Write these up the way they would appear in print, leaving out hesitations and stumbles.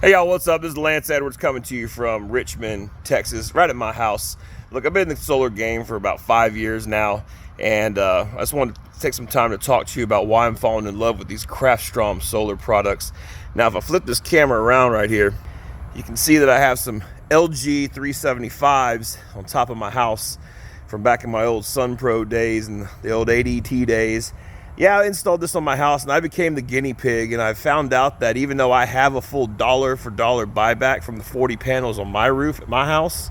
Hey y'all, what's up? This is Lance Edwards coming to you from Richmond, Texas, right at my house. Look, I've been in the solar game for about 5 years now, and I just wanted to take some time to talk to you about why I'm falling in love with these Craftstrom solar products. Now, if I flip this camera around right here, you can see that I have some LG 375s on top of my house from back in my old SunPro days and the old ADT days. Yeah, I installed this on my house and I became the guinea pig, and I found out that even though I have a full dollar for dollar buyback from the 40 panels on my roof at my house,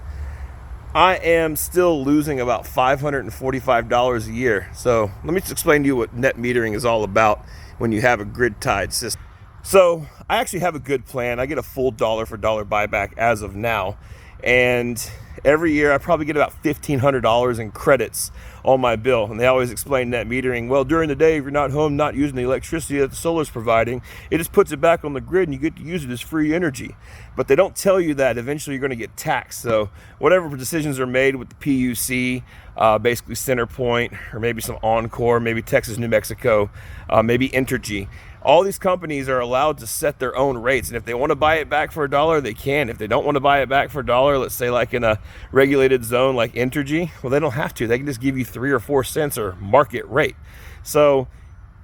I am still losing about $545 a year. So let me just explain to you what net metering is all about when you have a grid tied system. So I actually have a good plan. I get a full dollar for dollar buyback as of now, and every year I probably get about $1,500 in credits on my bill. And they always explain net metering, well, during the day, if you're not home, not using the electricity that the solar's providing, it just puts it back on the grid and you get to use it as free energy. But they don't tell you that eventually you're going to get taxed. So whatever decisions are made with the PUC, basically Centerpoint, or maybe some Encore, maybe Texas, New Mexico, maybe Entergy, all these companies are allowed to set their own rates, and if they want to buy it back for $1, they can. If they don't want to buy it back for $1, let's say like in a regulated zone like Entergy, well, they don't have to. They can just give you 3 or 4 cents or market rate. So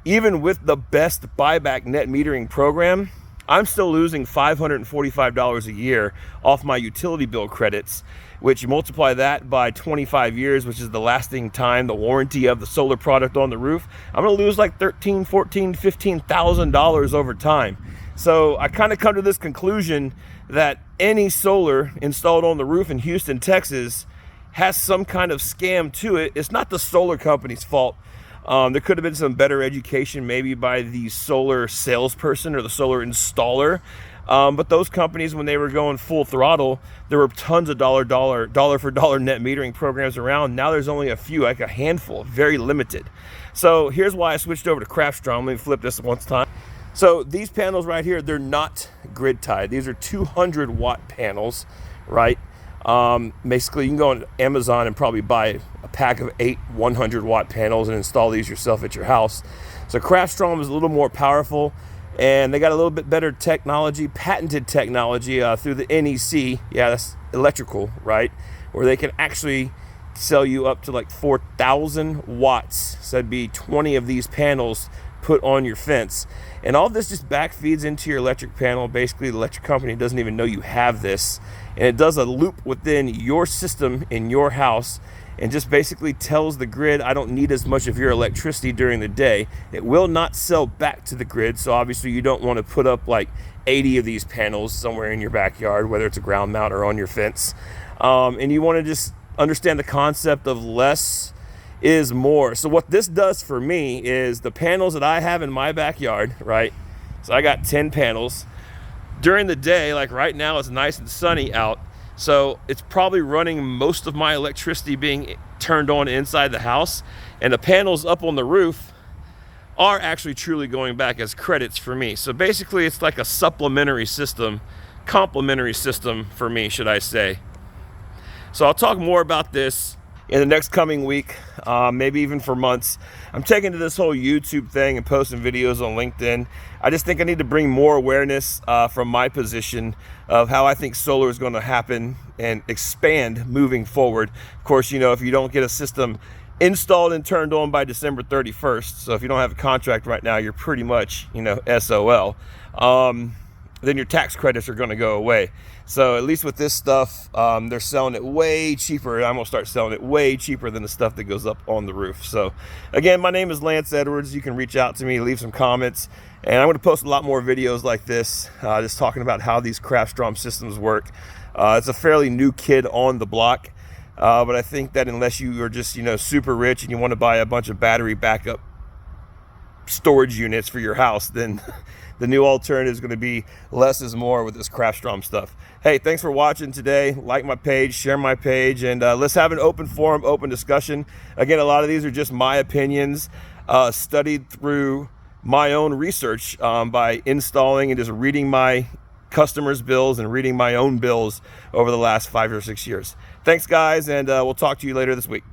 even with the best buyback net metering program, I'm still losing $545 a year off my utility bill credits, which you multiply that by 25 years, which is the lasting time, the warranty of the solar product on the roof. I'm gonna lose like $13,000, $14,000, $15,000 over time. So I kind of come to this conclusion that any solar installed on the roof in Houston, Texas has some kind of scam to it. It's not the solar company's fault. There could have been some better education maybe by the solar salesperson or the solar installer. But those companies, when they were going full throttle, there were tons of dollar for dollar net metering programs around. Now there's only a few, like a handful, very limited. So here's why I switched over to Craftstrom. Let me flip this one time. So these panels right here, they're not grid tied. These are 200 watt panels, right? Basically, you can go on Amazon and probably buy a pack of 8 100 watt panels and install these yourself at your house. So Craftstrom is a little more powerful, and they got a little bit better technology, patented technology through the NEC. Yeah, that's electrical, right? Where they can actually sell you up to like 4,000 watts. So that'd be 20 of these panels put on your fence. And all this just back feeds into your electric panel. Basically, the electric company doesn't even know you have this. And it does a loop within your system in your house and just basically tells the grid, I don't need as much of your electricity during the day. It will not sell back to the grid. So obviously you don't want to put up like 80 of these panels somewhere in your backyard, whether it's a ground mount or on your fence. And you want to just understand the concept of less is more. So what this does for me is the panels that I have in my backyard, right? So I got 10 panels. During the day, like right now, it's nice and sunny out. So it's probably running most of my electricity being turned on inside the house. And the panels up on the roof are actually truly going back as credits for me. So basically it's like a supplementary system, complementary system for me, should I say. So I'll talk more about this in the next coming week, maybe even for months. I'm taking to this whole YouTube thing and posting videos on LinkedIn. I just think I need to bring more awareness from my position of how I think solar is going to happen and expand moving forward. Of course, you know, if you don't get a system installed and turned on by December 31st, so if you don't have a contract right now, you're pretty much, you know, SOL. Then your tax credits are going to go away. So at least with this stuff, they're selling it way cheaper. I'm going to start selling it way cheaper than the stuff that goes up on the roof. So again, my name is Lance Edwards. You can reach out to me, leave some comments, and I'm going to post a lot more videos like this, just talking about how these Craftstrom systems work. It's a fairly new kid on the block, but I think that unless you are just, you know, super rich and you want to buy a bunch of battery backup storage units for your house, then the new alternative is going to be less is more with this Craftstrom stuff. Hey, thanks for watching today. Like my page, share my page, and let's have an open forum, open discussion. Again, a lot of these are just my opinions, studied through my own research by installing and just reading my customers' bills and reading my own bills over the last 5 or 6 years. Thanks, guys, and we'll talk to you later this week.